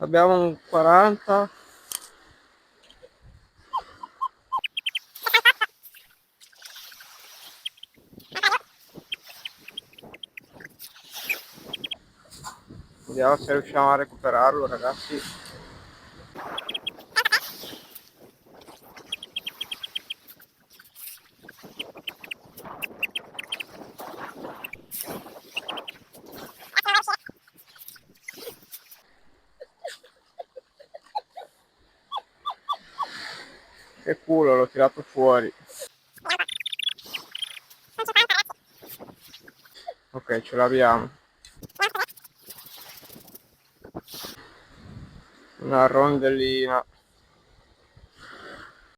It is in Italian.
Abbiamo un 40. Vediamo se riusciamo a recuperarlo, ragazzi. Che culo, l'ho tirato fuori. Ok, ce l'abbiamo. Una rondellina.